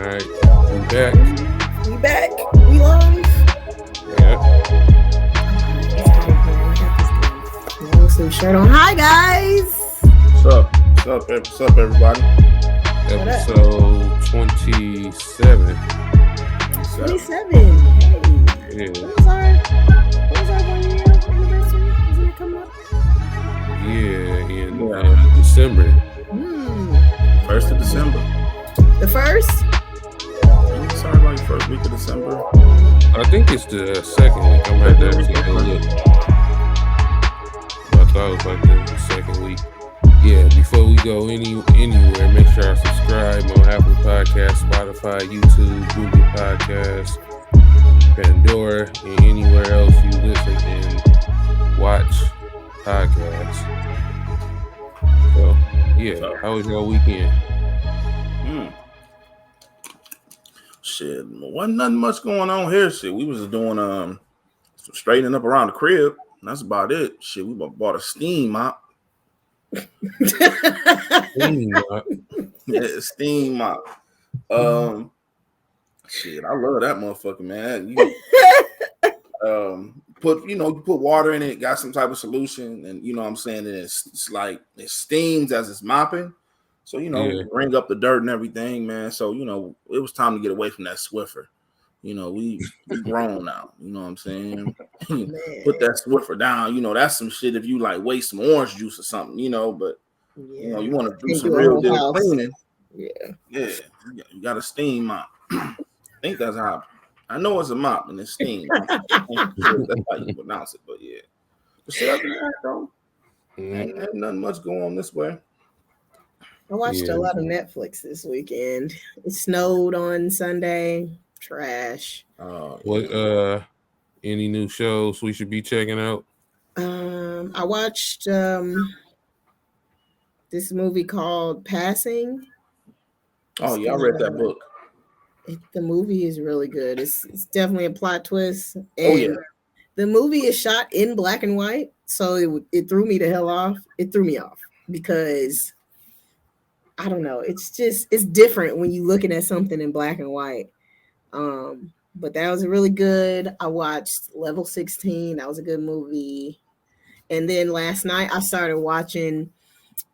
right, we back. We back. We live. Yeah. No sleeve shirt on. Hi guys. What's up? What's up, everybody? Episode 27. 27. Hey. Yeah. What was our 1 year anniversary? Isn't it coming up? Yeah, in December. 1st of December. The first? Sorry, like first week of December. I think it's the second week. I'm at that second look. I thought it was like the second week. Yeah, before we go anywhere, make sure I subscribe on Apple Podcasts, Spotify, YouTube, Google Podcasts, Pandora, and anywhere else you listen and watch podcasts. So, yeah, how was your weekend? Shit, wasn't nothing much going on here. Shit, we was doing some straightening up around the crib. That's about it. Shit, we bought a steam mop. Yeah, steam mop. Shit, I love that motherfucker, man. You put water in it, got some type of solution, and you know what I'm saying, and it's like it steams as it's mopping. So, bring up the dirt and everything, man. So, it was time to get away from that Swiffer. We grown now. You know what I'm saying? Put that Swiffer down. That's some shit if you like waste some orange juice or something, but you want to do some real deal cleaning. Yeah. You got a steam mop. I think that's how I know it's a mop and it's steam. That's how you pronounce it, but yeah. But shit, other than that, though, ain't nothing much going on this way. I watched a lot of Netflix this weekend. It snowed on Sunday. Trash. What any new shows we should be checking out? I watched this movie called Passing. Oh yeah, I read that book. The movie is really good. It's definitely a plot twist. And the movie is shot in black and white, so it threw me the hell off. It threw me off because I don't know. It's different when you're looking at something in black and white. But that was really good. I watched Level 16. That was a good movie. And then last night I started watching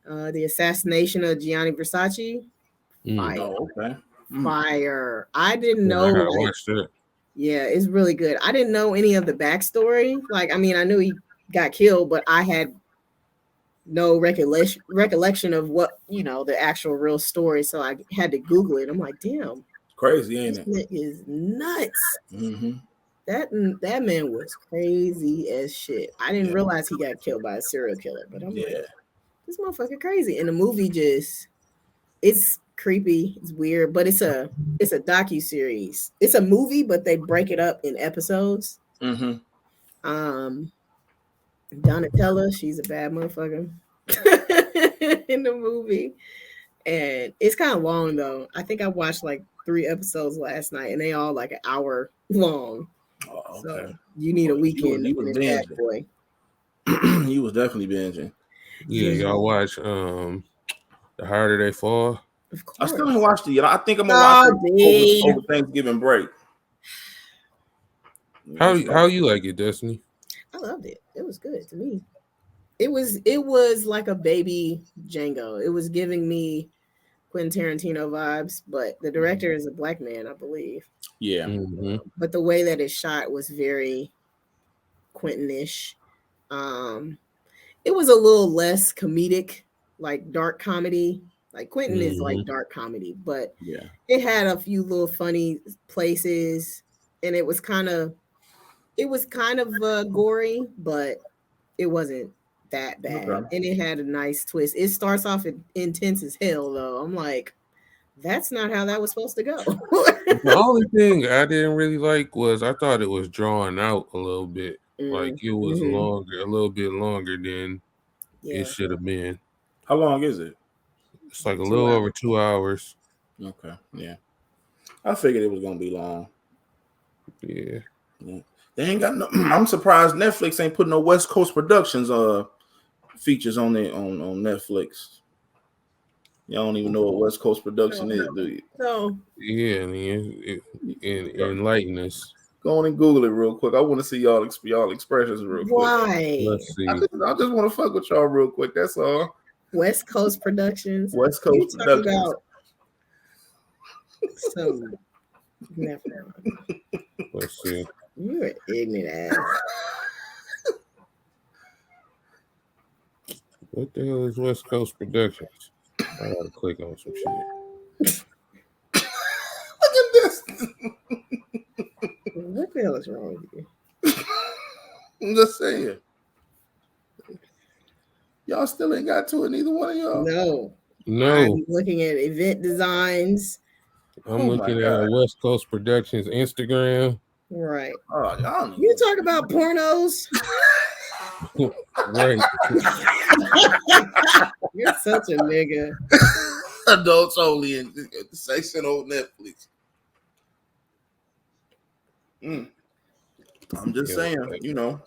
The Assassination of Gianni Versace. Fire. Oh, okay. Fire. I didn't know. I watched it. Yeah, it's really good. I didn't know any of the backstory. I knew he got killed, but I had no recollection of what, the actual real story. So I had to Google it. I'm like, damn. Crazy, ain't it? It is nuts. Mm-hmm. That man was crazy as shit. I didn't realize he got killed by a serial killer, but I'm like, this motherfucker crazy. And the movie it's creepy, it's weird, but it's a docu-series. It's a movie, but they break it up in episodes. Mm-hmm. Donatella, she's a bad motherfucker in the movie. And it's kind of long though. I think I watched like 3 episodes last night and they all like an hour long. Oh, okay. So you need a weekend. You was binging. Boy. You was definitely binging. Yeah, y'all watch The Harder They Fall. Of course. I still haven't watched it yet. I think I'm gonna watch it over Thanksgiving break. How you like it, Destiny? I loved it. It was good to me. It was like a baby Django. It was giving me Quentin Tarantino vibes, but the director is a black man, I believe. Yeah. Mm-hmm. But the way that it shot was very Quentin-ish. It was a little less comedic, like dark comedy. Like Quentin is like dark comedy, but it had a few little funny places, and it was kind of gory, but it wasn't that bad. Okay. And it had a nice twist. It starts off intense as hell, though. I'm like, that's not how that was supposed to go. The only thing I didn't really like was I thought it was drawn out a little bit. Like it was a little bit longer than it should have been. How long is it? It's like a little over 2 hours. Okay, yeah. I figured it was gonna be long. Yeah. They ain't got no. I'm surprised Netflix ain't putting no West Coast Productions features on Netflix. Y'all don't even know what West Coast production is, do you? No. Yeah, I mean, enlighten us. Go on and Google it real quick. I want to see y'all expressions real quick. Why? Let's see. I just want to fuck with y'all real quick. That's all. West Coast Productions. West Coast You talking Productions. about some? Never mind. Let's see. You're an ignorant ass. What the hell is West Coast Productions? I gotta click on some shit. Look at this. What the hell is wrong with you? I'm just saying. Y'all still ain't got to it, neither one of y'all. No. I'm looking at event designs. I'm looking at West Coast Productions Instagram. Right. Oh, y'all you talk about pornos. Right. You're such a nigga. Adults only in the section on Netflix. I'm just saying, you know,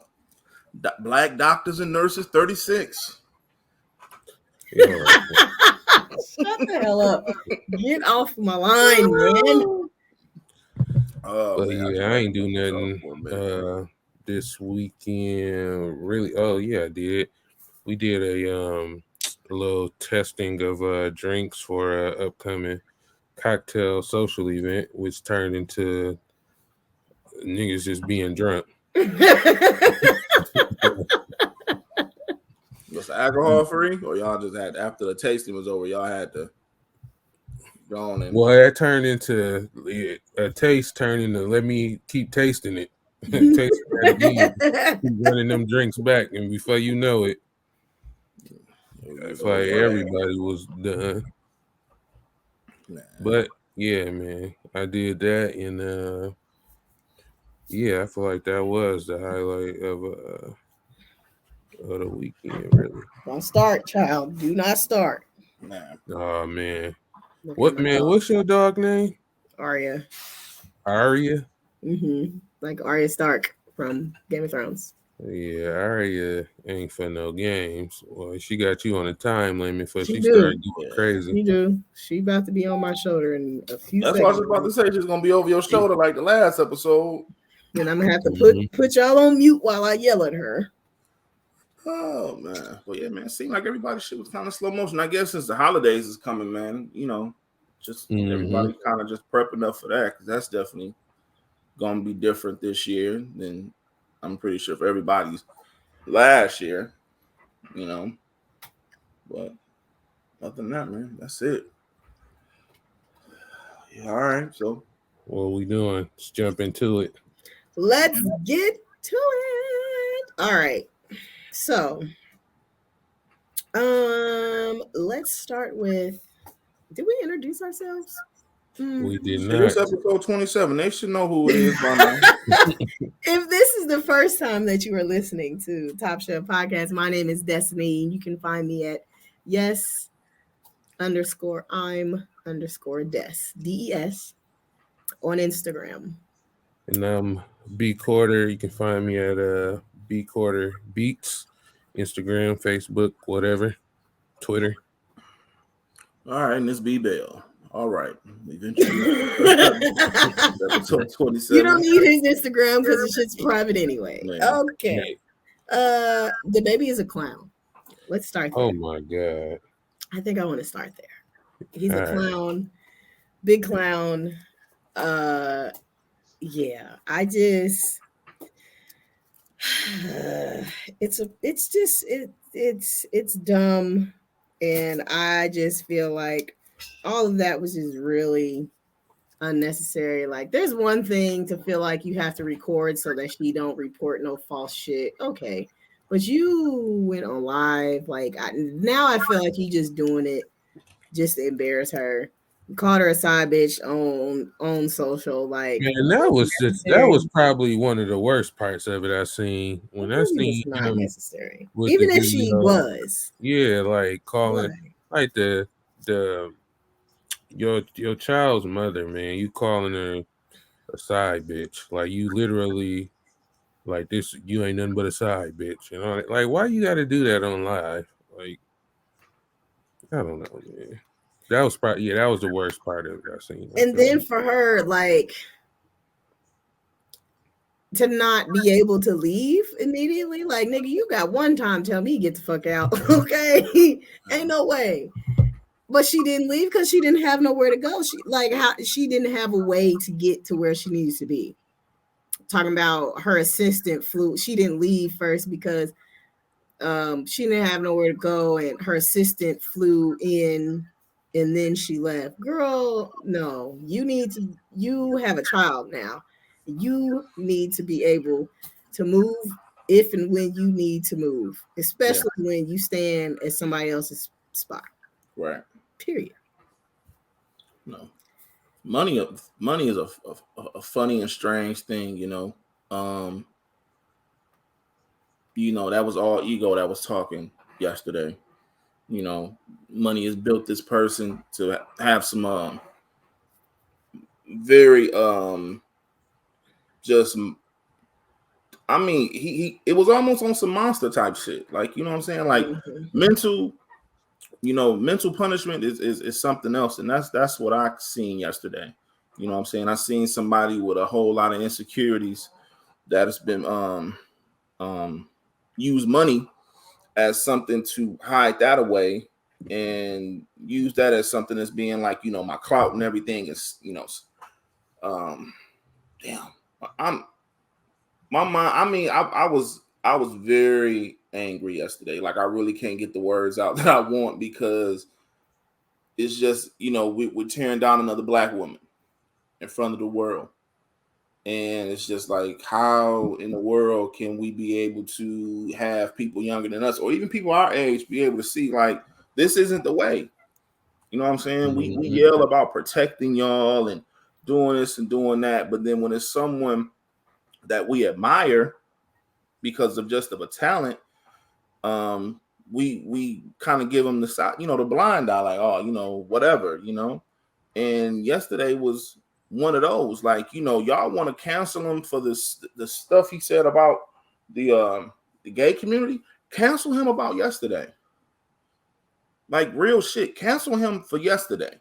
black doctors and nurses, 36. Shut the hell up. Get off my line, man. But man, I ain't do nothing this weekend. Really? Oh yeah, I did. We did a little testing of drinks for an upcoming cocktail social event, which turned into niggas just being drunk. Was the alcohol free, or y'all just had after the tasting was over, y'all had to go on and? Well, that turned into a taste. Turned into let me keep tasting it. Taste that keep running them drinks back, and before you know it, it's like everybody was done. Nah. But yeah, man, I did that, and yeah, I feel like that was the highlight of the weekend. Really, don't start, child. Do not start. Nah. Oh man, what man? Dog. What's your dog name? Arya. Arya. Like Arya Stark from Game of Thrones. Yeah, Arya ain't for no games. Well, she got you on a time limit before she started going crazy. She do. She about to be on my shoulder in a few seconds. That's what I was about to say. She's gonna be over your shoulder like the last episode. And I'm gonna have to put y'all on mute while I yell at her. Oh man. Well, yeah, man. It seemed like everybody's shit was kind of slow motion. I guess since the holidays is coming, man, you know, just everybody kind of just prepping up for that, because that's definitely gonna be different this year than I'm pretty sure for everybody's last year, you know. But other than that, man, that's it. Yeah, all right. So what we doing? Let's jump into it. Let's get to it. All right. So let's start with, did we introduce ourselves? We did not. This episode 27. They should know who it is by now. If this is the first time that you are listening to Top Shelf Podcast, my name is Destiny. You can find me at yes_I'm_Des, DES, on Instagram. And I'm B Quarter. You can find me at B Quarter Beats, Instagram, Facebook, whatever, Twitter. All right, and this B Bell. All right, we've introduced episode 27. You don't need his Instagram because the shit's private anyway. Man. Okay. DaBaby is a clown. Let's start there. Oh my god. I think I want to start there. He's a clown, big clown. Yeah, I just it's dumb, and I just feel like all of that was just really unnecessary. Like, there's one thing to feel like you have to record so that she don't report no false shit. Okay, but you went on live. Like, now I feel like you just doing it just to embarrass her. You called her a side bitch on social. Like, and that was probably one of the worst parts of it I seen. When I seen it's not necessary. Even if she was. Yeah, like calling like your child's mother, man. You calling her a side bitch. Like, you literally like this, you ain't nothing but a side bitch. You know, like, why you gotta do that on live? Like, I don't know, man. That was probably that was the worst part of it I seen. And then for her, like, to not be able to leave immediately, like, nigga, you got one time, tell me get the fuck out. Okay. Ain't no way. But she didn't leave because she didn't have nowhere to go. She didn't have a way to get to where she needs to be. Talking about her assistant flew. She didn't leave first because she didn't have nowhere to go, and her assistant flew in, and then she left. Girl, no, you have a child now. You need to be able to move if and when you need to move, especially when you stand at somebody else's spot. Right. Period. No. Money is a funny and strange thing, you know. That was all ego that was talking yesterday. Money has built this person to have some very just I mean, he it was almost on some monster type shit. Like, you know what I'm saying? Like mental punishment is something else. And that's what I seen yesterday. You know what I'm saying? I seen somebody with a whole lot of insecurities that has been use money as something to hide that away, and use that as something as being like, my clout and everything is, damn. My mind, I mean, I was very angry yesterday. Like, I really can't get the words out that I want, because it's just, we're tearing down another black woman in front of the world. And it's just like, how in the world can we be able to have people younger than us, or even people our age, be able to see, like, this isn't the way? You know what I'm saying? We yell about protecting y'all and doing this and doing that. But then when it's someone that we admire because of a talent, we kind of give them the side, the blind eye, like, oh, whatever, And yesterday was one of those, like, y'all want to cancel him for the stuff he said about the gay community. Cancel him about yesterday. Like, real shit. Cancel him for yesterday.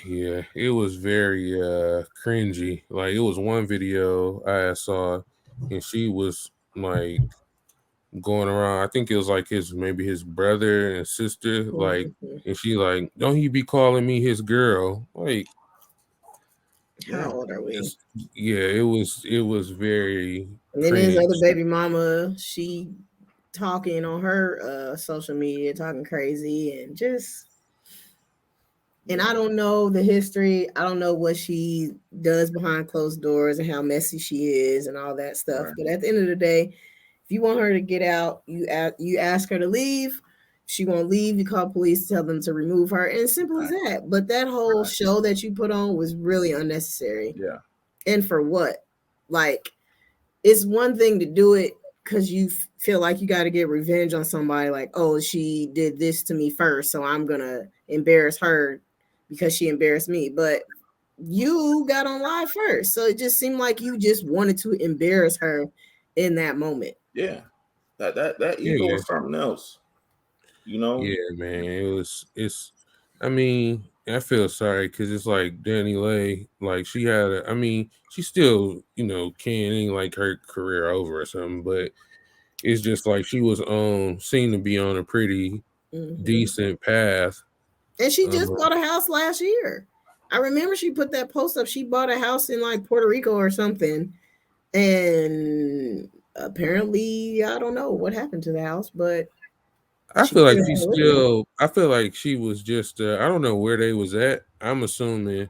Yeah, it was very cringy. Like, it was one video I saw, and she was like going around. I think it was like maybe his brother and sister, like, and she like, don't he be calling me his girl? Like, how old are we? Yeah, it was very. And then his other baby mama, she talking on her social media, talking crazy, and just. And I don't know the history. I don't know what she does behind closed doors and how messy she is and all that stuff. Right. But at the end of the day, if you want her to get out, you ask her to leave. If she won't leave, you call police, tell them to remove her. And simple as that. But that whole show that you put on was really unnecessary. Yeah. And for what? Like, it's one thing to do it because you feel like you got to get revenge on somebody. Like, oh, she did this to me first, so I'm going to embarrass her because she embarrassed me. But you got on live first. So it just seemed like you just wanted to embarrass her in that moment. Yeah. That ego is something else. Yeah, man. I mean, I feel sorry because it's like DaniLeigh, like, she had she still, ain't like her career over or something, but it's just like she was seemed to be on a pretty decent path. And she just bought a house last year. I remember she put that post up. She bought a house in like Puerto Rico or something. And apparently, I don't know what happened to the house, but I feel like she was just, I don't know where they was at. I'm assuming,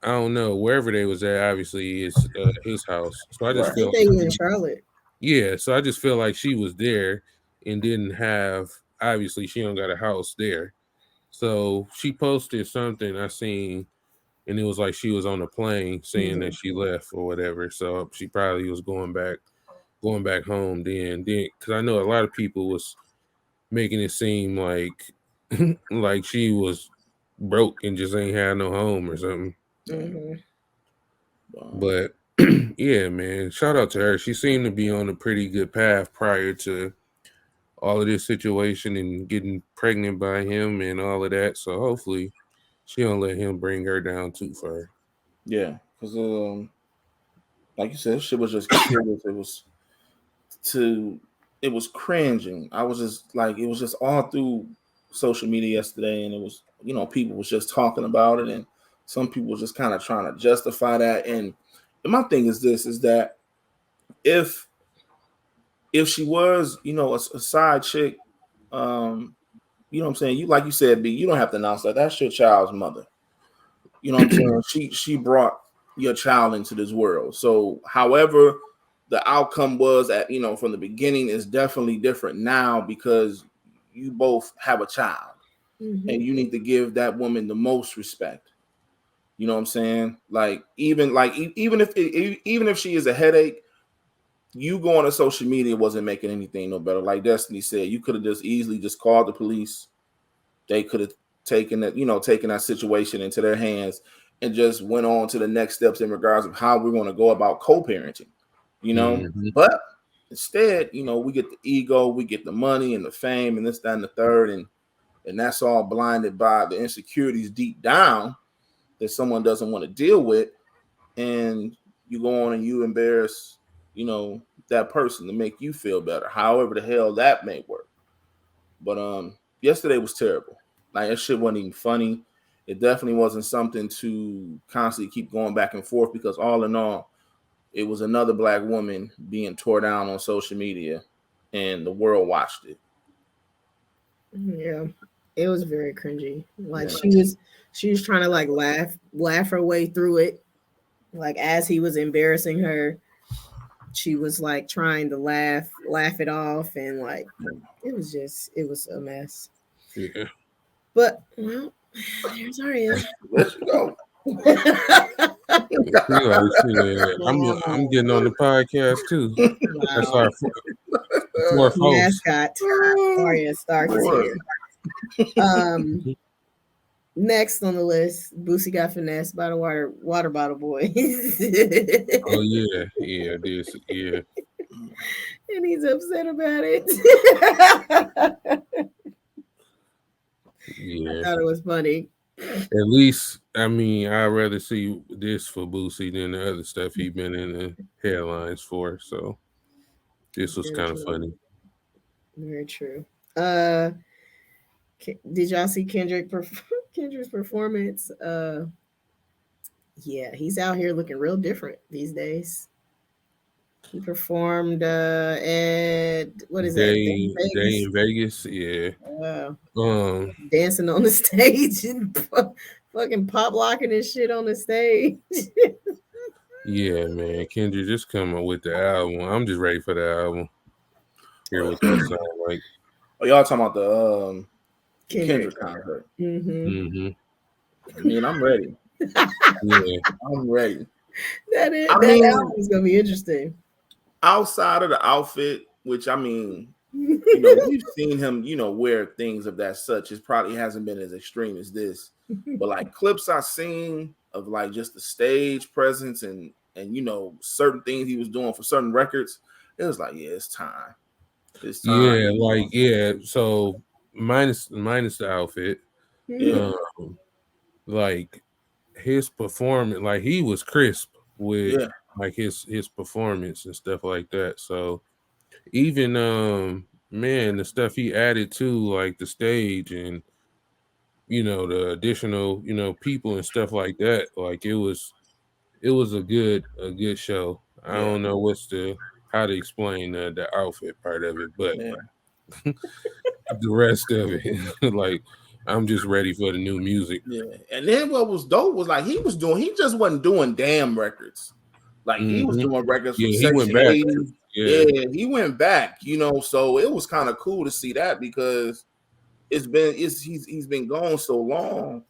I don't know, wherever they was at, obviously it's his house. So I just feel they were in Charlotte. Yeah, so I just feel like she was there and didn't have, obviously she don't got a house there. So she posted something I seen, and it was like she was on a plane saying that she left or whatever. So she probably was going back home then because I know a lot of people was making it seem like like she was broke and just ain't had no home or something. But yeah, man, shout out to her. She seemed to be on a pretty good path prior to all of this situation and getting pregnant by him and all of that. So hopefully she don't let him bring her down too far. Yeah, because like you said, shit was just curious. It was cringing. I was just like, it was just all through social media yesterday, and it was, people was just talking about it, and some people was just kind of trying to justify that. And my thing is this: is that if she was, a side chick, you know what I'm saying? You, like you said, B, you don't have to announce that. That's your child's mother. You know what I'm saying? She brought your child into this world. So however the outcome was from the beginning is definitely different now, because you both have a child, and you need to give that woman the most respect. You know what I'm saying? Even if she is a headache, you going to social media wasn't making anything no better. Like Destiny said, you could have just easily just called the police. They could have taken that situation into their hands and just went on to the next steps in regards of how we're going to go about co-parenting, But instead, we get the ego, we get the money and the fame and this, that, and the third, and that's all blinded by the insecurities deep down that someone doesn't want to deal with, and you go on and you embarrass, that person to make you feel better, however the hell that may work. But yesterday was terrible. Like, that shit wasn't even funny. It definitely wasn't something to constantly keep going back and forth, because all in all, it was another black woman being tore down on social media, and the world watched it. Yeah, it was very cringy. Like, she was trying to like laugh her way through it. Like, as he was embarrassing her, she was like trying to laugh it off, and like it was a mess. Yeah. But well, there's Aria. Let's go. I'm getting on the podcast too. Wow. That's our fourth host. Mascot. Aria Starks is here. Next on the list, Boosie got finessed by the water bottle boy. Oh yeah, this, yeah. And he's upset about it. Yeah. I thought it was funny. At least, I mean, I'd rather see this for Boosie than the other stuff he's been in the headlines for. So this was kind of funny. Very true. Did y'all see Kendrick's performance? Yeah, he's out here looking real different these days. He performed at what is Day in Vegas, yeah. Dancing on the stage and fucking pop locking his shit on the stage. Yeah, man. Kendrick just coming with the album. I'm just ready for the album. Hear what that sound like. Oh, y'all talking about the Kendrick concert? I mean, I'm ready. Yeah, I'm ready. That album is gonna be interesting. Outside of the outfit, which I mean, we've seen him, wear things of that such. It probably hasn't been as extreme as this, but like clips I've seen of like just the stage presence and certain things he was doing for certain records, it was like, yeah, it's time. It's time. Yeah, So minus the outfit, like his performance, like he was crisp with like his performance and stuff like that. So even man, the stuff he added to like the stage and the additional people and stuff like that, like it was a good show. I don't know how to explain the outfit part of it, but the rest of it, like I'm just ready for the new music. Yeah, and then what was dope was like he just wasn't doing damn records. Like he was doing records from Section 80. Yeah, he went back, so it was kind of cool to see that, because he's been gone so long.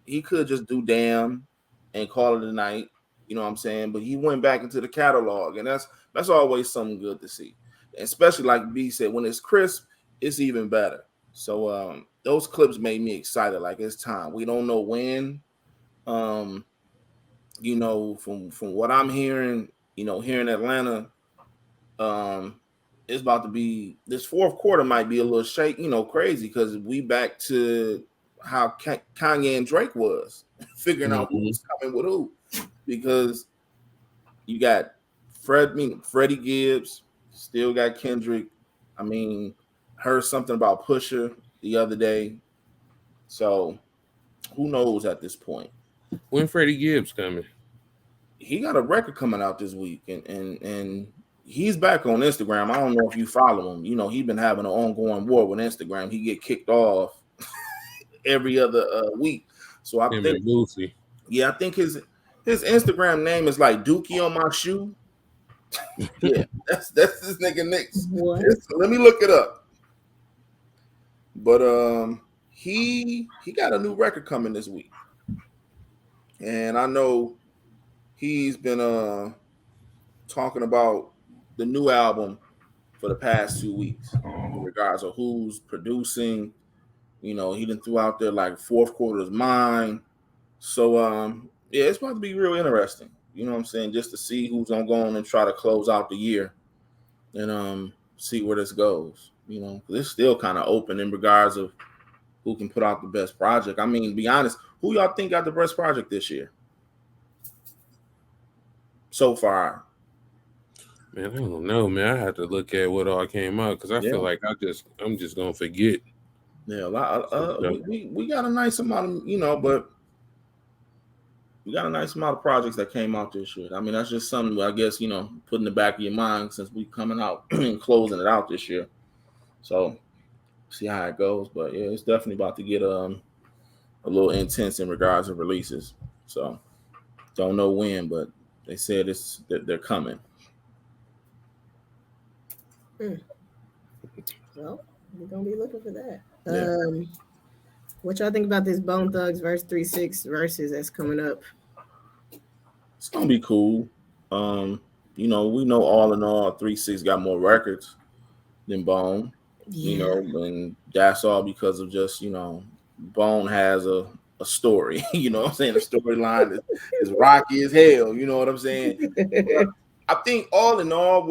He could just do damn and call it a night, you know what I'm saying? But he went back into the catalog, and that's always something good to see. Especially like B said, when it's crisp, it's even better. So those clips made me excited. Like, it's time. We don't know when. From what I'm hearing, here in Atlanta, it's about to be this fourth quarter might be a little crazy because we back to how Kanye and Drake was figuring out who was coming with who, because you got Freddie Gibbs, still got Kendrick. I mean, heard something about Pusha the other day, so who knows at this point? When Freddie Gibbs coming? He got a record coming out this week, and he's back on Instagram. I don't know if you follow him. He's been having an ongoing war with Instagram. He get kicked off every other week. So I think, I think his Instagram name is like Dookie on my shoe. Yeah, that's this nigga Nick's. Let me look it up. But he got a new record coming this week, and I know he's been talking about the new album for the past 2 weeks in regards of who's producing. He done threw out there like fourth quarter is mine. So it's about to be real interesting. You know what I'm saying? Just to see who's gonna go on and try to close out the year and see where this goes. It's still kind of open in regards of who can put out the best project. I mean, to be honest, who y'all think got the best project this year so far? Man, I don't know, man. I have to look at what all came out because I feel like I'm just gonna forget. Yeah, we got a nice amount of but we got a nice amount of projects that came out this year. I mean, that's just something I guess put in the back of your mind since we coming out and closing it out this year. So see how it goes, but yeah, it's definitely about to get a little intense in regards of releases. So don't know when, but they said they're coming. Well, we're gonna be looking for that. Yeah. What y'all think about this Bone Thugs verse 3-6 versus that's coming up? It's gonna be cool. We know all in all 3-6 got more records than Bone. Yeah. And that's all because of just Bone has a story. You know what I'm saying? The storyline is rocky as hell. You know what I'm saying? I think all in all,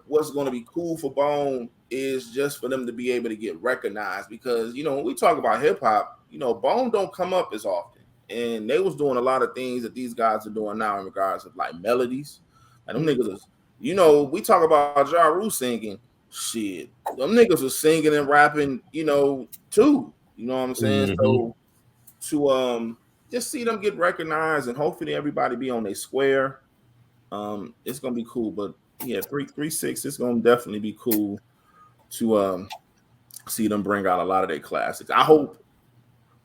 what's going to be cool for Bone is just for them to be able to get recognized, because when we talk about hip hop, Bone don't come up as often, and they was doing a lot of things that these guys are doing now in regards of like melodies. And them niggas is, we talk about Ja Rule singing, shit. Them niggas was singing and rapping, too. You know what I'm saying? Mm-hmm. So to just see them get recognized and hopefully everybody be on their square. It's gonna be cool, but yeah, 3-6, it's gonna definitely be cool to see them bring out a lot of their classics. I hope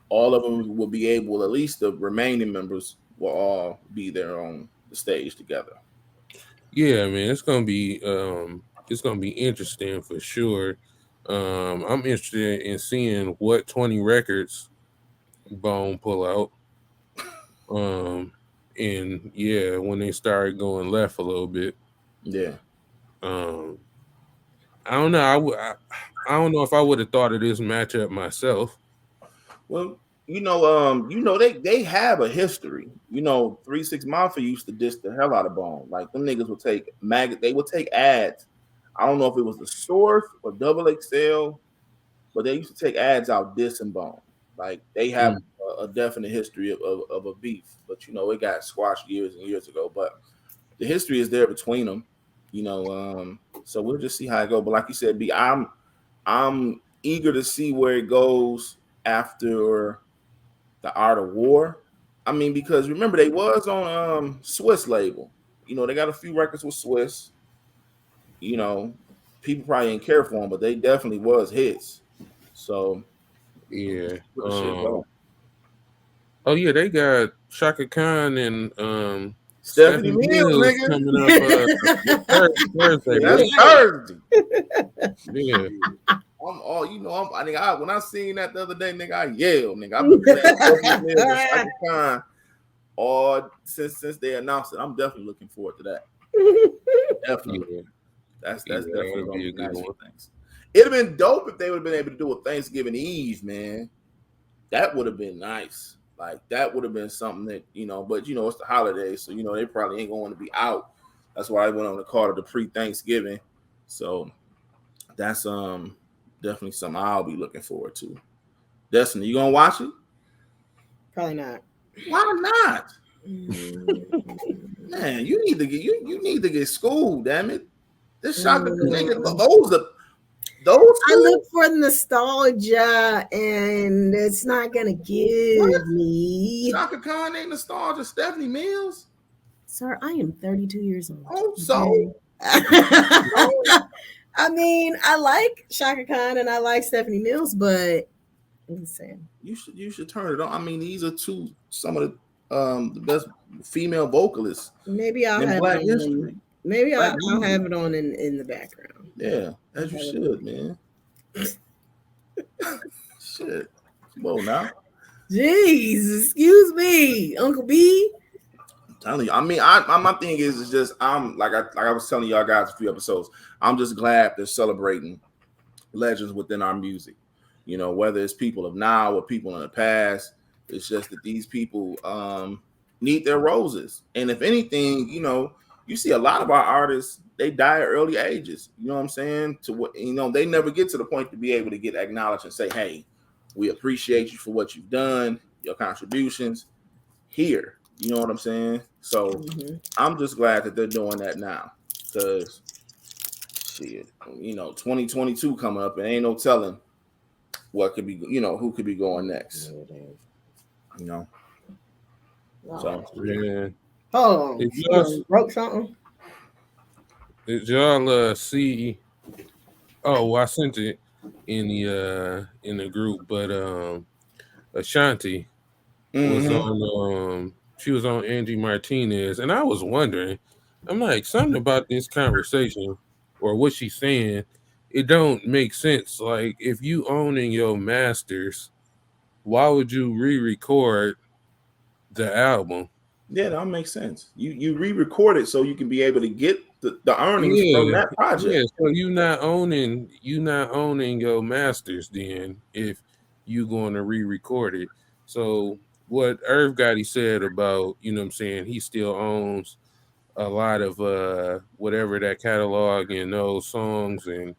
all of them will be able, at least the remaining members will all be there on the stage together. Yeah, man, it's gonna be interesting for sure. I'm interested in seeing what 20 records Bone pull out. And yeah, when they start going left a little bit. Yeah. I don't know. I don't know if I would have thought of this matchup myself. Well, they have a history. 3-6 Mafia used to diss the hell out of Bone. Like them niggas would take they would take ads. I don't know if it was the Source or Double XL, but they used to take ads out dissing Bone. Like they have a definite history of a beef, but it got squashed years and years ago. But the history is there between them, so we'll just see how it goes. But like you said, B, I'm eager to see where it goes after the Art of War. I mean, because remember they was on Swiss label. They got a few records with Swiss. People probably didn't care for them, but they definitely was hits. So yeah. Oh yeah, they got Shaka Khan and Stephanie Mills coming up Thursday. That's Thursday. Yeah. When I seen that the other day, nigga, I yelled, nigga. I've been playing Stephanie Mills and Shaka Khan all since they announced it. I'm definitely looking forward to that. Definitely. Yeah. That's definitely gonna be nice for things. It'd have been dope if they would have been able to do a Thanksgiving Eve, man. That would have been nice. Like that would have been something that but it's the holidays, so they probably ain't going to be out. That's why I went on the call to the pre-Thanksgiving. So that's definitely something I'll be looking forward to. Destiny, you gonna watch it? Probably not. Why not? Mm. Man, you need to get you need to get schooled, damn it. This Shaka nigga, Mm. those I schools? look for nostalgia, and it's not gonna What? give me. Shaka Khan ain't nostalgia. Stephanie Mills? Sir, I am 32 years old. Oh, so? Okay? I mean, I like Shaka Khan and I like Stephanie Mills, but listen, You should turn it on. I mean, these are some of the best female vocalists maybe I'll in have Black it on. history. Maybe Black I'll music. have it on in the background. Yeah, as you should, man. Shit. Whoa, now. Jeez, excuse me, Uncle B. I'm telling you. I mean, my thing is just I'm like I was telling y'all guys a few episodes. I'm just glad they're celebrating legends within our music. You know, whether it's people of now or people in the past, it's just that these people need their roses. And if anything, you know, you see a lot of our artists, they die at early ages. You know what I'm saying? To what, you know, they never get to the point to be able to get acknowledged and say, hey, we appreciate you for what you've done, your contributions here. You know what I'm saying? So I'm just glad that they're doing that now. Because shit, you know, 2022 coming up and ain't no telling what could be, you know, who could be going next. You know. So Yeah. Hold on. You broke something? Did y'all see? Oh, I sent it in the group, but Ashanti was on she was on Angie Martinez, and I was wondering, I'm like, something about this conversation or what she's saying, it don't make sense. Like, if you owning your masters, why would you re-record the album? yeah, that makes sense. You re-record it so you can be able to get the earnings from that project. So you not owning your masters then if you going to re-record it. So what Irv Gotti said about, you know what I'm saying, he still owns a lot of whatever that catalog and those songs and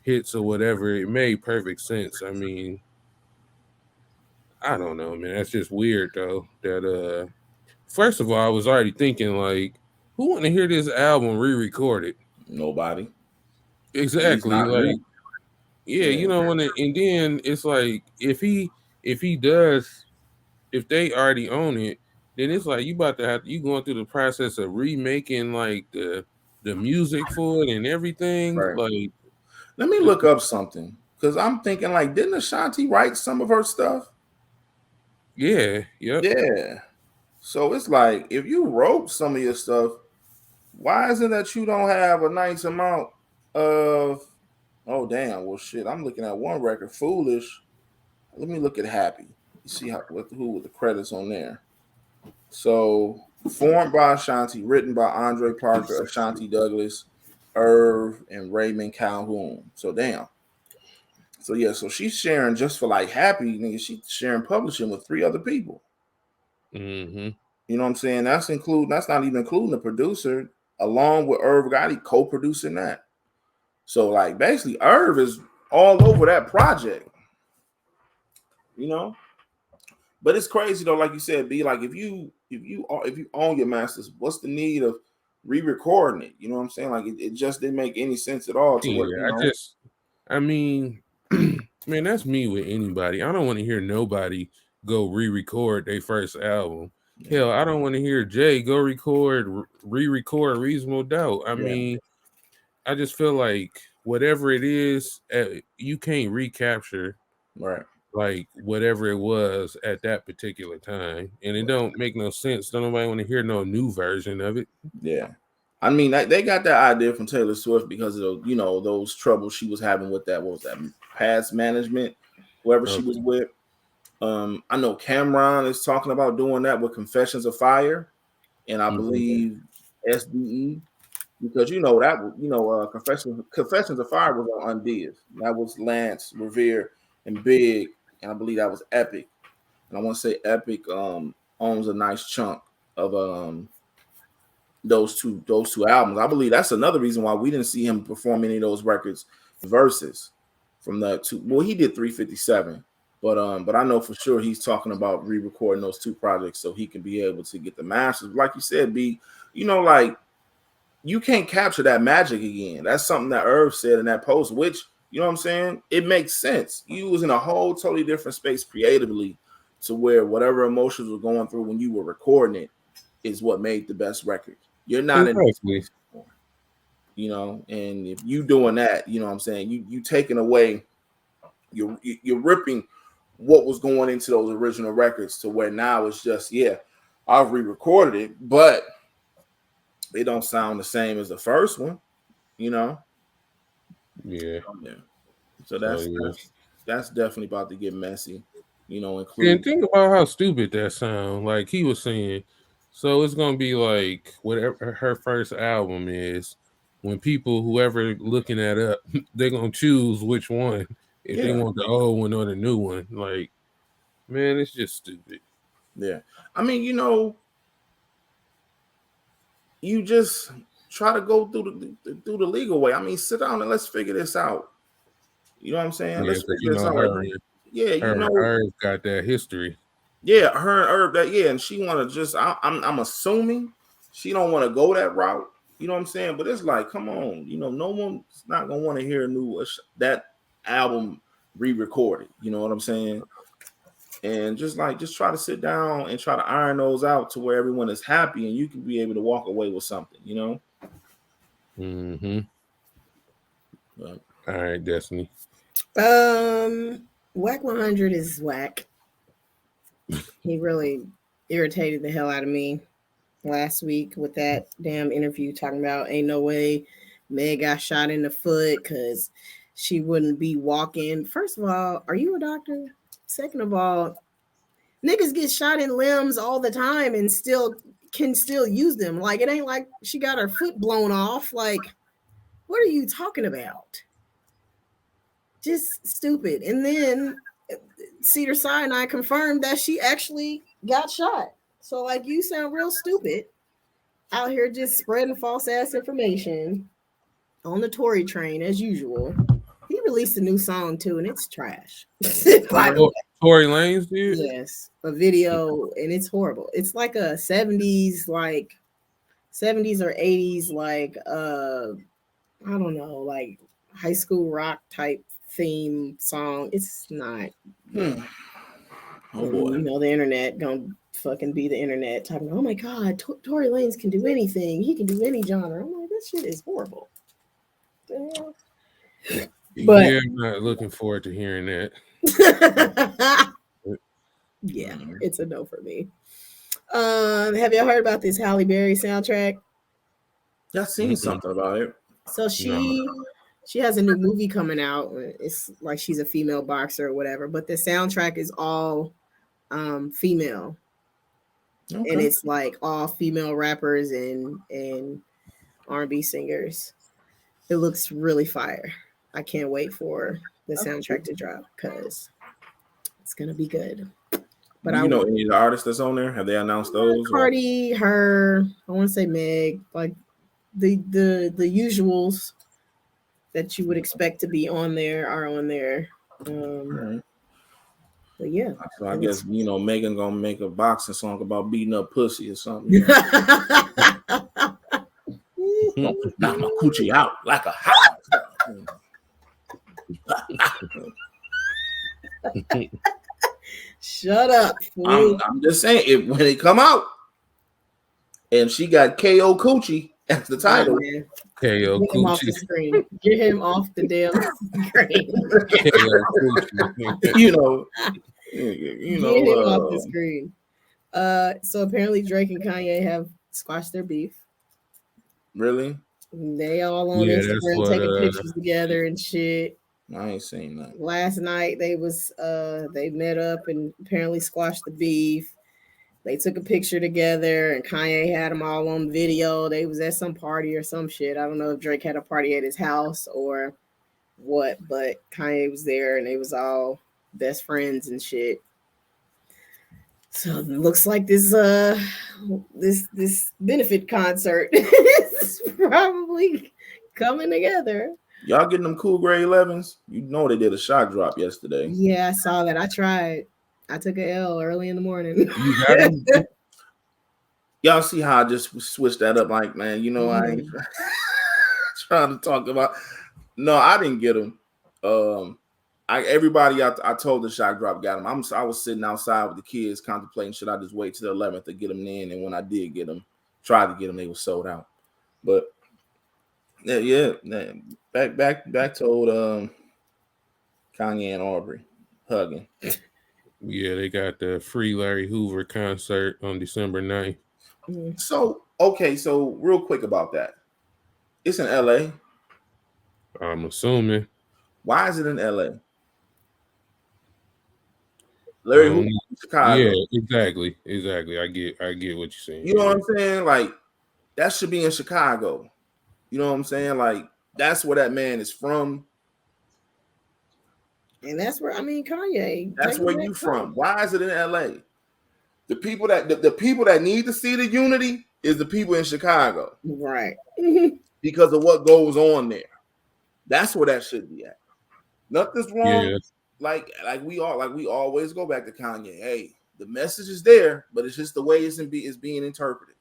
hits or whatever, it made perfect sense. I mean, I don't know, man. That's just weird though. That first of all, I was already thinking like, who want to hear this album re-recorded? Nobody. At least Exactly. not Like, me. yeah, you don't want to. And then it's like if he does, if they already own it, then it's like you going through the process of remaking like the music for it and everything. Right. Like, Let me look up something because I'm thinking like, didn't Ashanti write some of her stuff? yeah, yep. Yeah. So it's like if you wrote some of your stuff, why is it that you don't have a nice amount of? Oh damn! Well, shit. I'm looking at one record, "Foolish." Let me look at "Happy." You see who with the credits on there. So formed by Ashanti, written by Andre Parker, Ashanti Douglas, Irv, and Raymond Calhoun. So damn. So yeah, so she's sharing just for like "Happy," nigga. She's sharing publishing with 3 other people. Mm-hmm. You know what I'm saying? That's not even including the producer, along with Irv Gotti co-producing that. So like basically Irv is all over that project. You know? But it's crazy though, like you said, be like if you own your masters, what's the need of re-recording it? You know what I'm saying? Like it just didn't make any sense at all to what, you know. I mean, man, that's me with anybody. I don't want to hear nobody go re-record their first album. Yeah. Hell, I don't want to hear Jay go re-record Reasonable Doubt. I mean, I just feel like whatever it is, you can't recapture Right. like whatever it was at that particular time, and it don't make no sense. Don't nobody want to hear no new version of it. Yeah. I mean, they got that idea from Taylor Swift because of, you know, those troubles she was having with that. What was that? Past management, whoever she was with. I know Cameron is talking about doing that with Confessions of Fire, and I believe SBE, because Confessions of Fire was on Undies. That was Lance, Revere, and Big, and I believe that was Epic. And I want to say Epic owns a nice chunk of those two albums. I believe that's another reason why we didn't see him perform any of those records verses from the two. Well, he did 357, but I know for sure he's talking about re-recording those two projects so he can be able to get the masters. Like you said, like you can't capture that magic again. That's something that Irv said in that post, which, you know what I'm saying? It makes sense. You was in a whole totally different space creatively to where whatever emotions were going through when you were recording it is what made the best record. You're not exactly. you know, and if you doing that, you know what I'm saying, you taking away, you're ripping what was going into those original records to where now it's just, I've re-recorded it, but they don't sound the same as the first one, you know. Yeah. So that's definitely about to get messy, you know, And think about how stupid that sound. Like he was saying, so it's gonna be like whatever her first album is. When people, whoever looking that up, they're gonna choose which one if they want the old one or the new one. Like, man, it's just stupid. Yeah, I mean, you know, you just try to go through the legal way. I mean, sit down and let's figure this out. You know what I'm saying? Yeah, Let's figure you this know, out. her and Irv got that history. Yeah, her and Irv and she want to just. I'm assuming she don't want to go that route. You know what I'm saying? But it's like, come on, you know, no one's not gonna want to hear a new that album re-recorded. You know what I'm saying? And just try to sit down and try to iron those out to where everyone is happy and you can be able to walk away with something. You know. Mm-hmm. All right, Destiny. Whack 100 is whack. He really irritated the hell out of me last week with that damn interview talking about ain't no way Meg got shot in the foot because she wouldn't be walking. First of all, are you a doctor? Second of all, niggas get shot in limbs all the time and can still use them. Like, it ain't like she got her foot blown off. Like, what are you talking about? Just stupid. And then Cedar Sinai confirmed that she actually got shot. So, like, you sound real stupid out here just spreading false ass information on the Tory train as usual. He released a new song too, and it's trash. Tory Lanez did? Yes, a video, and it's horrible. It's like a 70s or 80s, like I don't know, like high school rock type theme song. It's not. Oh boy. You know, the internet gonna fucking be the internet talking, oh my god, Tory Lanez can do anything. He can do any genre. I'm like, this shit is horrible. But yeah, I'm not looking forward to hearing that. Yeah, it's a no for me. Have y'all heard about this Halle Berry soundtrack? I've seen something about it. So she has a new movie coming out. It's like she's a female boxer or whatever, but the soundtrack is all female. Okay. And it's like all female rappers and R&B singers. It looks really fire. I can't wait for the soundtrack to drop because it's gonna be good. But do you know any of the artists that's on there? Have they announced those? Cardi, her, I want to say Meg, like the usuals that you would expect to be on there are on there. Right. But yeah, so I guess Megan gonna make a boxing song about beating up pussy or something. Knock my coochie out like a house. Shut up. I'm just saying, when it come out and she got KO Coochie as the title. Oh, KO Get him off the screen. Get him off the damn screen. you know, Get him off the screen. So apparently Drake and Kanye have squashed their beef. Really? They all on Instagram taking pictures together and shit. I ain't seen that. Last night they met up and apparently squashed the beef. They took a picture together and Kanye had them all on video. They was at some party or some shit. I don't know if Drake had a party at his house or what, but Kanye was there and they was all best friends and shit. So it looks like this benefit concert is probably coming together. Y'all getting them cool grade 11s? You know they did a shock drop yesterday. Yeah, I saw that. I tried. I took a L early in the morning. You got them? Y'all see how I just switched that up? Like, man, you know, I ain't trying to talk about. No, I didn't get them. Everybody I told the shock drop got them. I was sitting outside with the kids contemplating, should I just wait till the 11th to get them in? And when I did get them, tried to get them, they were sold out. But yeah, back to old Kanye and Aubrey hugging. Yeah, they got the free Larry Hoover concert on December 9th. So real quick about that. It's in LA. I'm assuming. Why is it in LA? Larry Hoover in Chicago. Yeah, exactly. I get what you're saying. You know what I'm saying? Like, that should be in Chicago. You know what I'm saying? Like, that's where that man is from. And that's where, Kanye. That's where you from. Why is it in LA? The people that need to see the unity is the people in Chicago. Right. Because of what goes on there. That's where that should be at. Nothing's wrong. Yeah. Like we always go back to Kanye. Hey, the message is there, but it's just the way it's being interpreted.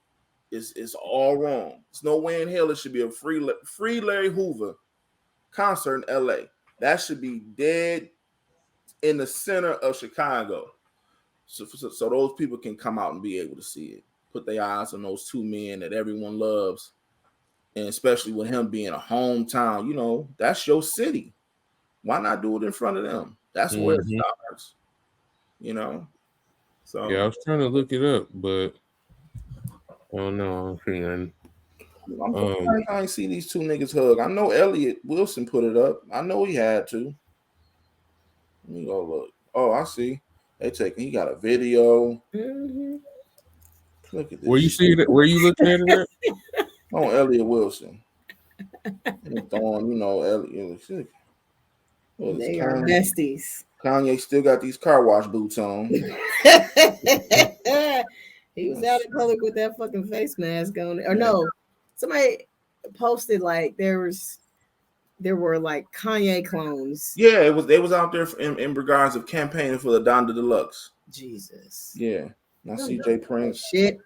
It's all wrong. There's no way in hell it should be a free Larry Hoover concert in LA. That should be dead in the center of Chicago. So those people can come out and be able to see it. Put their eyes on those two men that everyone loves. And especially with him being a hometown, you know, that's your city. Why not do it in front of them? That's where it starts. You know? So yeah, I was trying to look it up, but I don't know. I'm surprised I ain't see these two niggas hug. I know Elliot Wilson put it up. I know he had to. Let me go look. Oh, I see. He got a video. Look at this. Where you see that? Where you looking at it? On Elliot Wilson. And throwing, you know, Elliot. They are besties. Kanye still got these car wash boots on. He was out in public with that fucking face mask on. Or no, somebody posted like there were like Kanye clones. Yeah, they was out there in regards of campaigning for the Donda Deluxe. Jesus. Yeah. I see Jay Prince. Shit.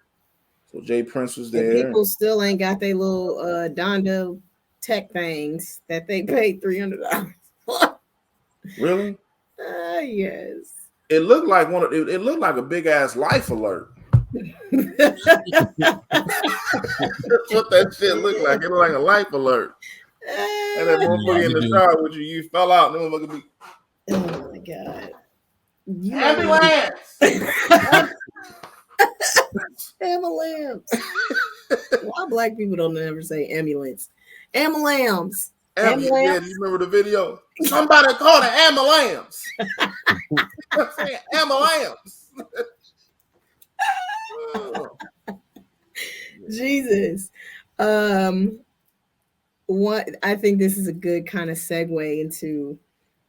So Jay Prince was there. People still ain't got their little Donda tech things that they paid $300 for. Really? Yes. It looked like it looked like a big ass life alert. That's what that shit looked like. It looked like a life alert. And that motherfucker in the car with you fell out. And motherfucker be, oh my god! Ambulance! Ambulance! Why black people don't ever say ambulance? Ambulance! Ambulance! Yeah, do you remember the video? Somebody call the ambulance! Ambulance! Jesus. I think this is a good kind of segue into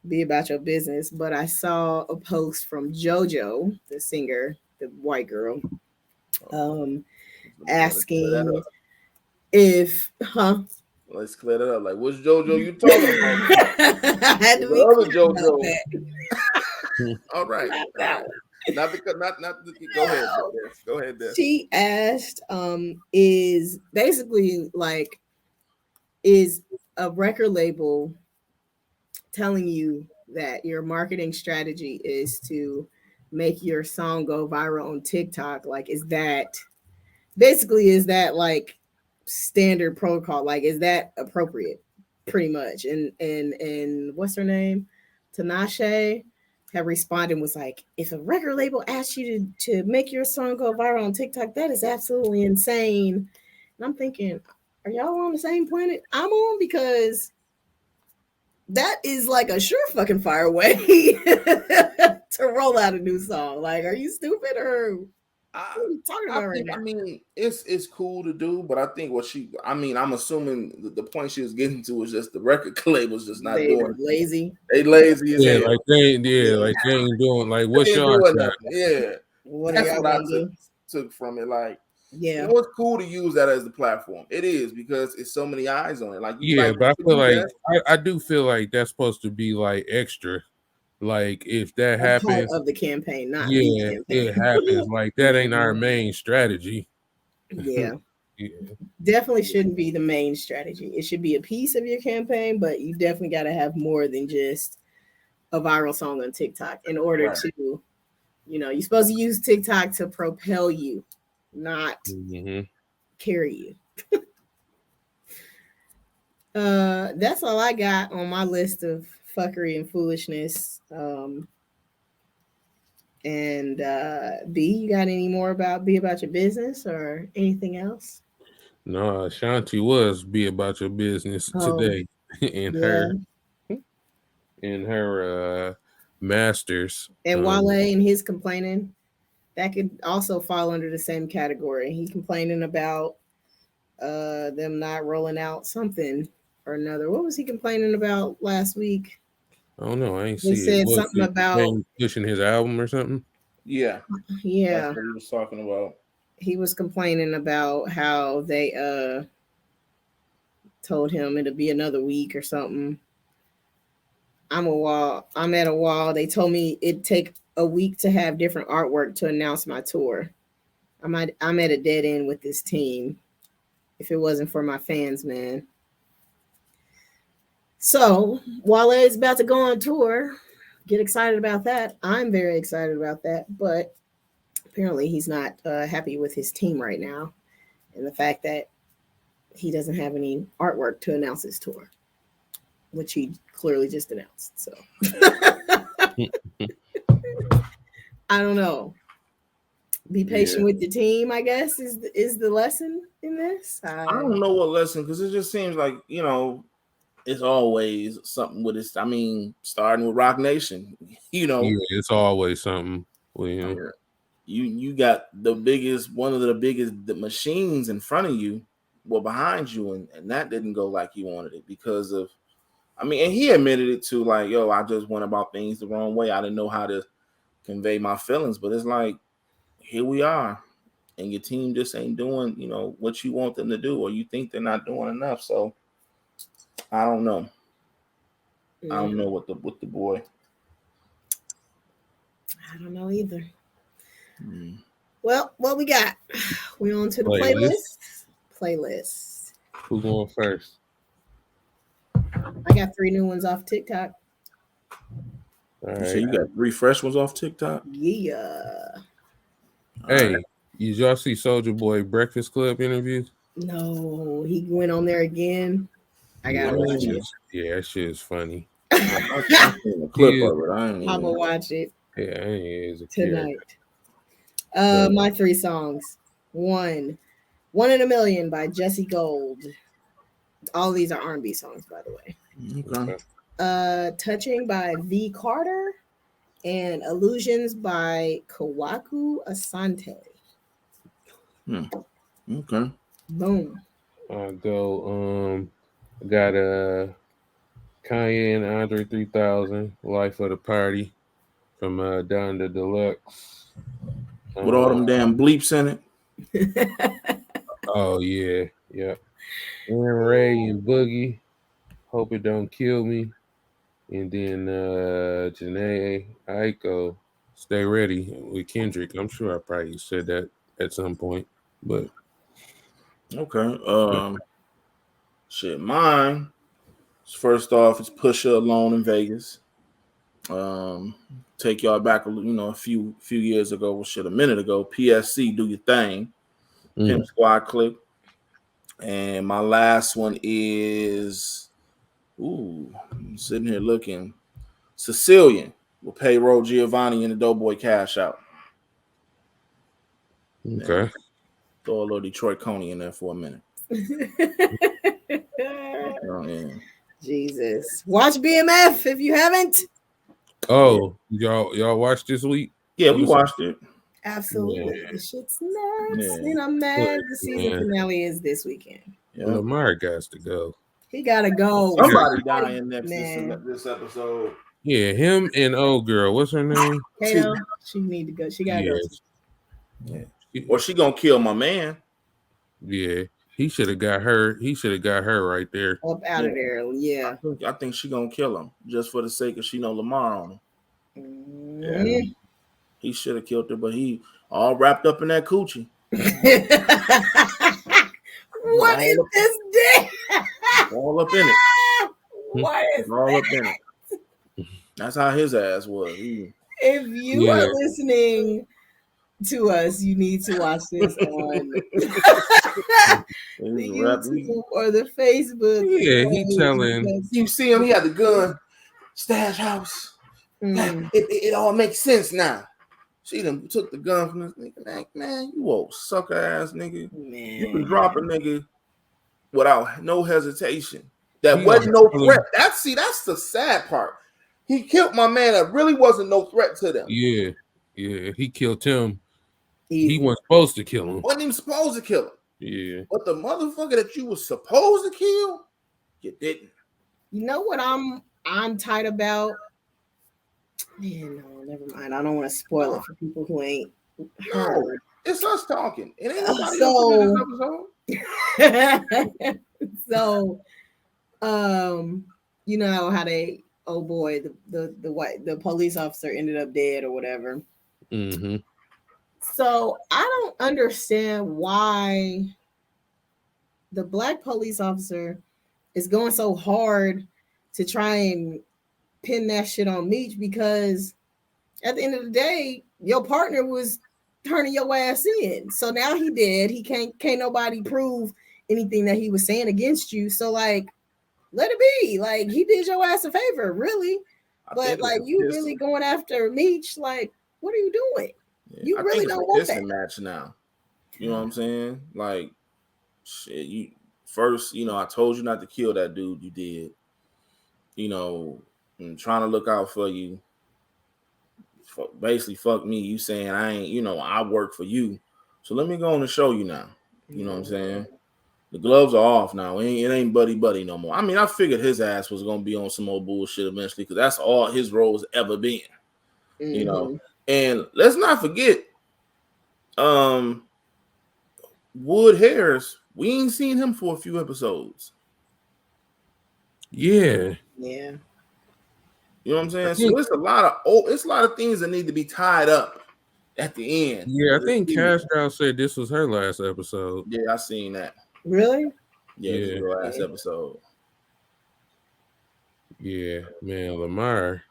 Be About Your Business, but I saw a post from JoJo, the singer, the white girl, asking if, Let's clear that up. Like, which JoJo you talking about? I had to be other JoJo. All right. Not because go ahead. Go ahead. She asked, is basically like, is a record label telling you that your marketing strategy is to make your song go viral on TikTok? Like, is that like standard protocol? Like, is that appropriate? Pretty much. And what's her name? Tinashe had responded, was like, if a record label asks you to make your song go viral on TikTok, that is absolutely insane. And I'm thinking, are y'all on the same planet I'm on? Because that is like a sure fucking fire way to roll out a new song. Like, are you stupid or what are you talking about right now? I mean, it's cool to do, but I think I'm assuming the point she was getting to was just the record label's just not doing it. Lazy. They lazy as hell. Like they ain't doing like what's your Yeah. What That's what I do? took from it. Like, Yeah, it's cool to use that as the platform. It is because it's so many eyes on it. Like but I feel like that. I do feel like that's supposed to be like extra. Like if that a part happens, of the campaign, not the yeah, campaign. it happens. Like that ain't our main strategy. Yeah. Yeah. Definitely shouldn't be the main strategy. It should be a piece of your campaign, but you definitely got to have more than just a viral song on TikTok in order to, you're supposed to use TikTok to propel you, not carry you. That's all I got on my list of fuckery and foolishness. And B, you got any more about your business or anything else? No, Ashanti was be about your business today in her masters. And Wale and his complaining, that could also fall under the same category. He complaining about them not rolling out something or another. What was he complaining about last week? I don't know. I ain't They see it. said something about pushing his album or something. Yeah. Yeah. That's what he was talking about. He was complaining about how they told him it'll be another week or something. I'm at a wall. They told me it'd take a week to have different artwork to announce my tour. I'm at a dead end with this team. If it wasn't for my fans, man. So Wale is about to go on tour. Get excited about that. I'm very excited about that, but apparently he's not happy with his team right now, and the fact that he doesn't have any artwork to announce his tour, which he clearly just announced. So I don't know. Be patient with the team, I guess, is the lesson in this. I don't know what lesson, because it just seems like, it's always something with this. I mean, starting with Rock Nation, it's always something. You got one of the biggest machines in front of you, behind you, and that didn't go like you wanted it because of, and he admitted it too, like, yo, I just went about things the wrong way. I didn't know how to convey my feelings, but it's like, here we are, and your team just ain't doing, what you want them to do, or you think they're not doing enough. So I don't know. I don't know what the boy. I don't know either. Well, what we got? We on to the playlist. Who's going first? I got 3 new ones off TikTok. All right. So you got 3 fresh ones off TikTok? Yeah. Hey, did y'all see Soulja Boy Breakfast Club interview? No, he went on there again. I gotta watch it. Yeah, that shit is funny. I seen a clip of it. I'm gonna watch it. Yeah, he is a tonight. My 3 songs. 1, 1 in a Million by Jesse Gold. All these are R&B songs, by the way. Okay. Touching by V Carter, and Illusions by Kawaku Asante. Okay. Boom. I'll go. Got Kanye and Andre 3000, Life of the Party from Don the Deluxe. With all them damn bleeps in it. Oh yeah, yeah. Aaron Ray and Boogie, Hope It Don't Kill Me. And then Janae Aiko, Stay Ready with Kendrick. I'm sure I probably said that at some point, but okay. Shit, mine. First off, it's Pusha Alone in Vegas. Take y'all back, a few years ago. Well, shit, a minute ago. PSC, Do Your Thing. Pimp Squad Clip. And my last one is, I'm sitting here looking. Sicilian will payroll Giovanni and the Doughboy Cash Out. Okay. Throw a little Detroit Coney in there for a minute. Jesus. Watch BMF if you haven't. Oh, y'all watched this week? Yeah, we watched it. Absolutely. Yeah. The shit's nuts. And I'm mad the season finale is this weekend. Yeah. Lamar got to go. He gotta go. Somebody dying next this episode. Yeah, him and old girl. What's her name? Kato. She need to go. She gotta go. Yeah. or she gonna kill my man. Yeah, he should have got her. He should have got her right there. Up out of there. Yeah. I think she gonna kill him just for the sake of she know Lamar on him. Yeah. He should have killed her, but he all wrapped up in that coochie. What is this dick? All up in it. What is all up in it? That's how his ass was. If you are listening to us, you need to watch this on the YouTube or the Facebook. Yeah, he telling. You see him? He had the gun. Stash house. It all makes sense now. She done took the gun from this nigga. Like, man, you old sucker ass nigga. Man. You can drop a nigga without no hesitation. That wasn't no threat. That's the sad part. He killed my man that really wasn't no threat to them. Yeah. He killed him. He wasn't supposed to kill him. Wasn't even supposed to kill him. Yeah. But the motherfucker that you was supposed to kill, you didn't. You know what I'm tight about? Man, no, never mind. I don't want to spoil it for people who ain't heard. No, it's us talking. It ain't nobody else in this episode. So, you know how they, oh boy, the police officer ended up dead or whatever. Mm-hmm. So I don't understand why the black police officer is going so hard to try and pin that shit on Meech, because at the end of the day, your partner was turning your ass in. So now he dead. He can't nobody prove anything that he was saying against you. So like, let it be. Like, he did your ass a favor, really. But like, you really going after Meech? Like, what are you doing? Yeah, you really don't want that match now. You know what I'm saying? Like, shit. You first, I told you not to kill that dude. You did. I'm trying to look out for you. Basically, fuck me. You saying I ain't, I work for you. So let me go on and show you now. You know what I'm saying? The gloves are off now. It ain't buddy no more. I mean, I figured his ass was gonna be on some old bullshit eventually, because that's all his role's ever been. Mm-hmm. And let's not forget, Wood Harris. We ain't seen him for a few episodes. Yeah. You know what I'm saying? So it's a lot of things that need to be tied up at the end. Yeah, I think Cash Cow said this was her last episode. Yeah, I seen that. Really? Yeah, this was her last episode. Yeah, man, Lamar,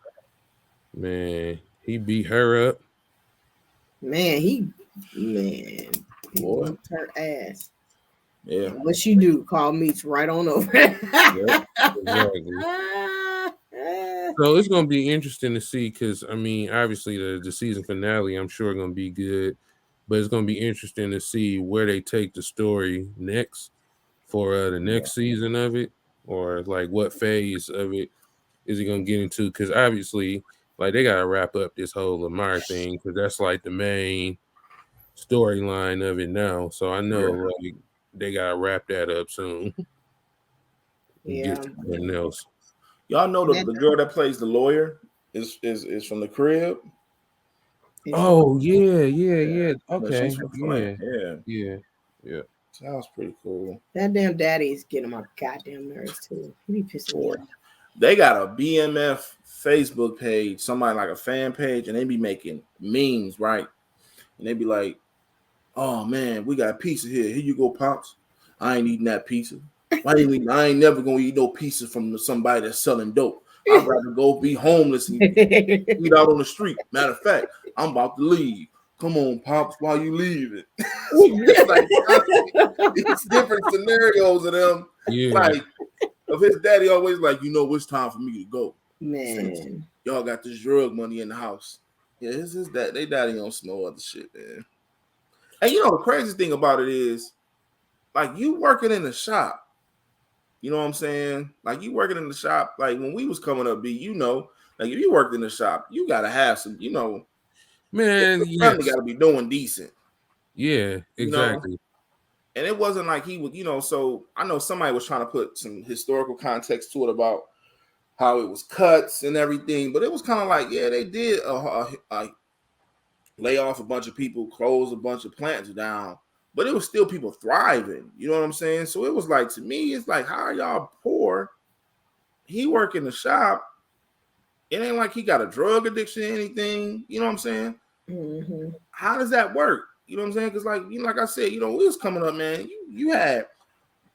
man, he beat her up. Man, he whooped her ass. Yeah. And what you do? Call Meech right on over. Yep, exactly. So it's gonna be interesting to see, because I mean, obviously the season finale, I'm sure, gonna be good, but it's gonna be interesting to see where they take the story next for the next season of it, or like what phase of it is he gonna get into? Because obviously, like, they gotta wrap up this whole Lamar thing, because that's like the main storyline of it now. So I know like they gotta wrap that up soon. Yeah. Get something else. Y'all know the girl that plays the lawyer is from The Crib. Oh yeah. Okay. Yeah. Sounds pretty cool. That damn daddy's getting my goddamn nerves too. He be pissing me off. They got a BMF Facebook page, somebody like a fan page, and they be making memes, right? And they be like, "Oh man, we got pizza here. Here you go, Pops. I ain't eating that pizza. I ain't never gonna eat no pizza from somebody that's selling dope. I'd rather go be homeless and eat out on the street. Matter of fact, I'm about to leave. Come on, Pops, why you leaving?" It's like these different scenarios of them. Yeah. Like, of his daddy always like, it's time for me to go. Man, y'all got this drug money in the house. Yeah, it's his dad. They daddy on some other shit, man. And the crazy thing about it is, like, you working in the shop. You know what I'm saying? Like, you working in the shop. Like, when we was coming up, like, if you worked in the shop, you gotta have some, man, the family gotta be doing decent. Yeah, exactly. And it wasn't like he would, so I know somebody was trying to put some historical context to it about how it was cuts and everything, but it was kind of like, yeah, they did a lay off a bunch of people, close a bunch of plants down, but it was still people thriving. You know what I'm saying? So it was like, to me, it's like, how are y'all poor? He work in the shop. It ain't like he got a drug addiction or anything. You know what I'm saying? Mm-hmm. How does that work? You know what I'm saying? Because like I said, we was coming up, man. You had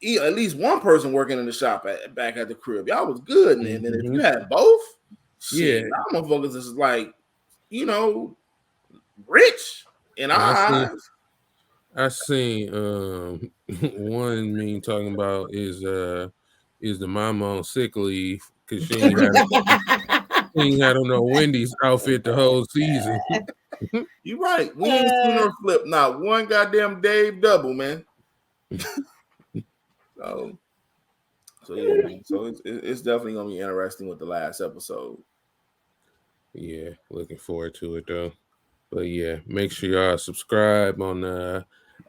at least one person working in the shop back at the crib. Y'all was good. And then if you had both, shit, y'all motherfuckers is like, rich in our eyes. I seen one meme talking about is the mama on sick leave because she ain't had on no Wendy's outfit the whole season. You right. We ain't seen her flip not one goddamn Dave double, man. So yeah, man. So it's definitely gonna be interesting with the last episode. Yeah, looking forward to it though. But yeah, make sure y'all subscribe on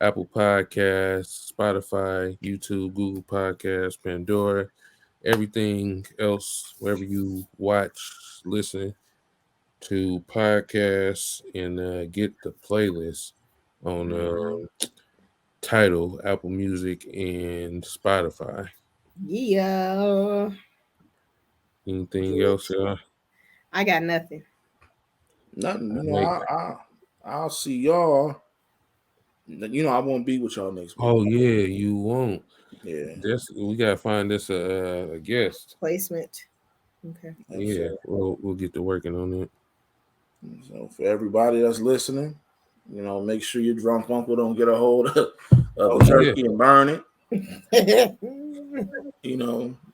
Apple Podcasts, Spotify, YouTube, Google Podcasts, Pandora, everything else, wherever you watch, listen to podcasts, and get the playlist on Tidal, Apple Music, and Spotify. Yeah. Anything else, y'all? I got nothing. Nothing. I'll see y'all. I won't be with y'all next week. Oh yeah, you won't. Yeah. We gotta find this a guest Placement. Okay. Yeah, we'll get to working on it. So for everybody that's listening, make sure your drunk uncle don't get a hold of the turkey and burn it.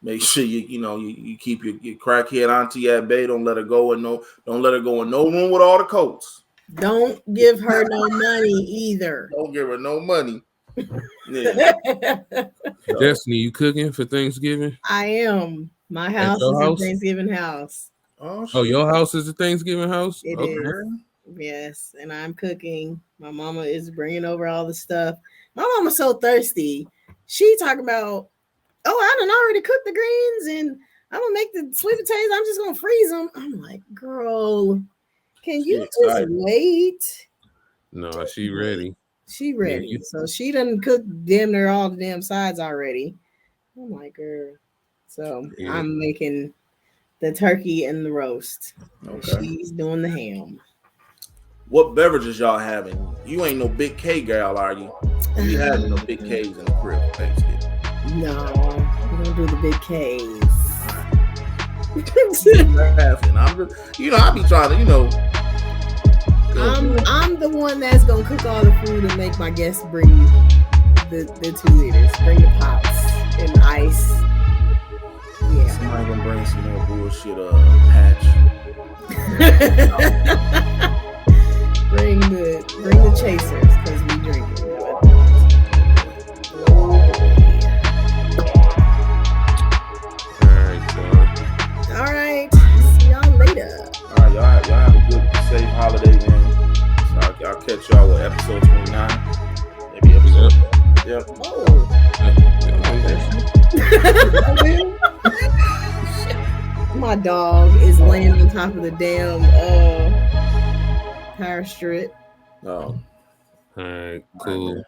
Make sure you keep your crackhead auntie at bay. Don't let her go in no room with all the coats. Don't give her no money either. Don't give her no money. Yeah. Destiny, you cooking for Thanksgiving? I am. My house is a Thanksgiving house. Oh, your house is a Thanksgiving house? It is. Yes, and I'm cooking. My mama is bringing over all the stuff. My mama's so thirsty. She talking about, I done already cooked the greens and I'm gonna make the sweet potatoes. I'm just gonna freeze them. I'm like, girl, can you just wait? No, she ready. She ready. Yeah, so she done cooked damn near all the damn sides already. I'm like, girl. So I'm making the turkey and the roast. Okay. She's doing the ham. What beverages y'all having? You ain't no big K girl, are you? You having no big K's in the crib for Thanksgiving? No, we're gonna do the big K's. I'm just, I be trying to, I'm the one that's gonna cook all the food and make my guests bring the 2 liters, bring the pops and ice. Yeah. Somebody gonna bring some more bullshit patch. bring the chasers because we drink it. All right. See y'all later. All right, y'all have a good, safe holiday, man. So I'll catch y'all with episode 29. Maybe episode. Yep. Oh. My dog is laying on top of the damn power strip. Oh. All right, cool.